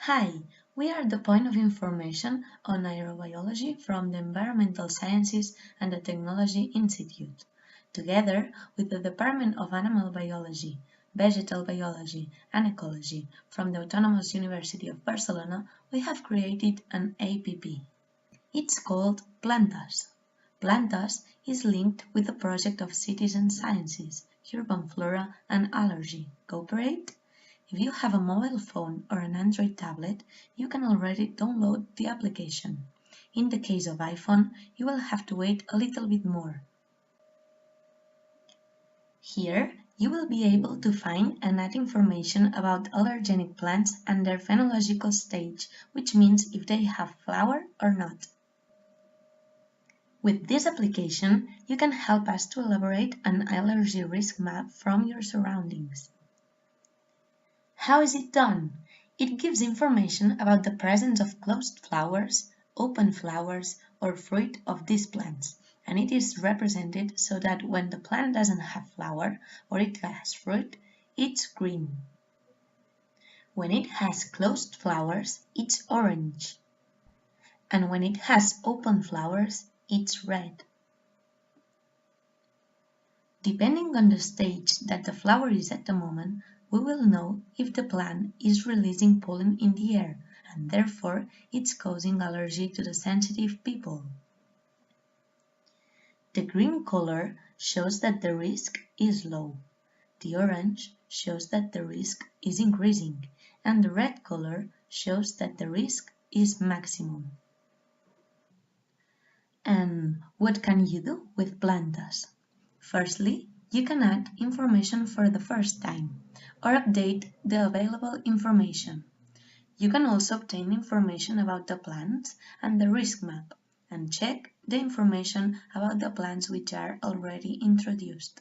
Hi, we are the point of information on aerobiology from the Environmental Sciences and the Technology Institute. Together with the Department of Animal Biology, Vegetal Biology and Ecology from the Autonomous University of Barcelona, we have created an APP. It's called Plantas. Plantas is linked with the project of Citizen Sciences, Urban Flora and Allergy. Cooperate? If you have a mobile phone or an Android tablet, you can already download the application. In the case of iPhone, you will have to wait a little bit more. Here, you will be able to find and add information about allergenic plants and their phenological stage, which means if they have flower or not. With this application, you can help us to elaborate an allergy risk map from your surroundings. How is it done? It gives information about the presence of closed flowers, open flowers, or fruit of these plants, and it is represented so that when the plant doesn't have flower or it has fruit, it's green. When it has closed flowers, it's orange, and when it has open flowers, it's red. Depending on the stage that the flower is at the moment, we will know if the plant is releasing pollen in the air, and therefore it's causing allergy to the sensitive people. The green color shows that the risk is low, the orange shows that the risk is increasing, and the red color shows that the risk is maximum. And what can you do with Plantas? Firstly, you can add information for the first time, or update the available information. You can also obtain information about the plants and the risk map, and check the information about the plants which are already introduced.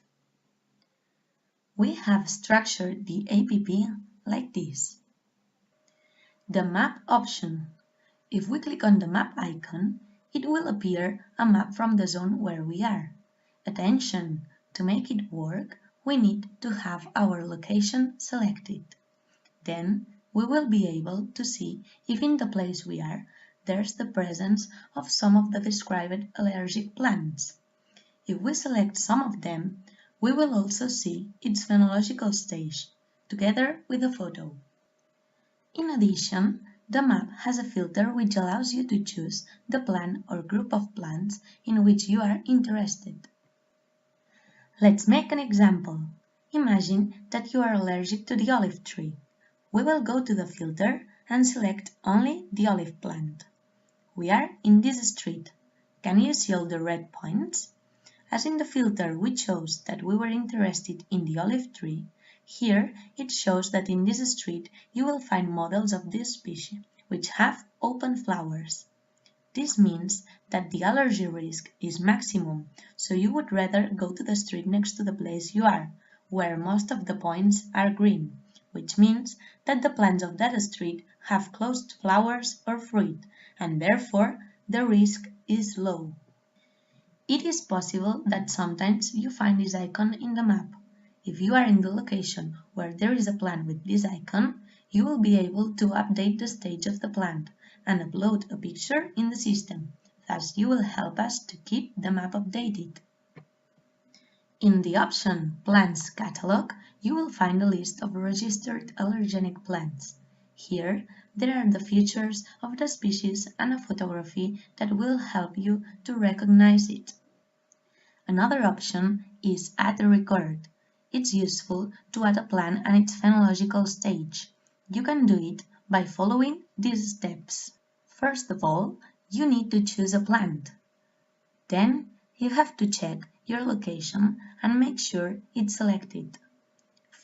We have structured the APP like this. The map option. If we click on the map icon, it will appear a map from the zone where we are. Attention! To make it work, we need to have our location selected. Then we will be able to see if in the place we are, there's the presence of some of the described allergic plants. If we select some of them, we will also see its phenological stage, together with a photo. In addition, the map has a filter which allows you to choose the plant or group of plants in which you are interested. Let's make an example. Imagine that you are allergic to the olive tree. We will go to the filter and select only the olive plant. We are in this street. Can you see all the red points? As in the filter we chose that we were interested in the olive tree, here it shows that in this street you will find models of this species which have open flowers. This means that the allergy risk is maximum, so you would rather go to the street next to the place you are, where most of the points are green, which means that the plants of that street have closed flowers or fruit, and therefore the risk is low. It is possible that sometimes you find this icon in the map. If you are in the location where there is a plant with this icon, you will be able to update the stage of the plant and upload a picture in the system. Thus, you will help us to keep the map updated. In the option Plants Catalog, you will find a list of registered allergenic plants. Here, there are the features of the species and a photography that will help you to recognize it. Another option is Add a Record. It's useful to add a plant and its phenological stage. You can do it by following these steps. First of all, you need to choose a plant. Then, you have to check your location and make sure it's selected.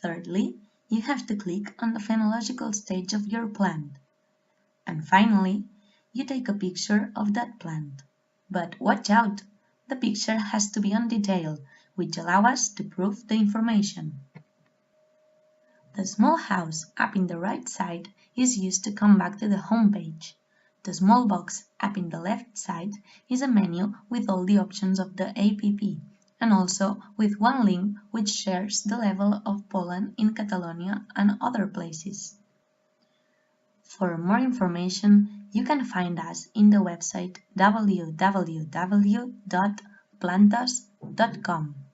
Thirdly, you have to click on the phenological stage of your plant. And finally, you take a picture of that plant. But watch out! The picture has to be on detail, which allows us to prove the information. The small house up in the right side is used to come back to the home page. The small box up in the left side is a menu with all the options of the APP, and also with one link which shares the level of pollen in Catalonia and other places. For more information, you can find us in the website www.plantas.com.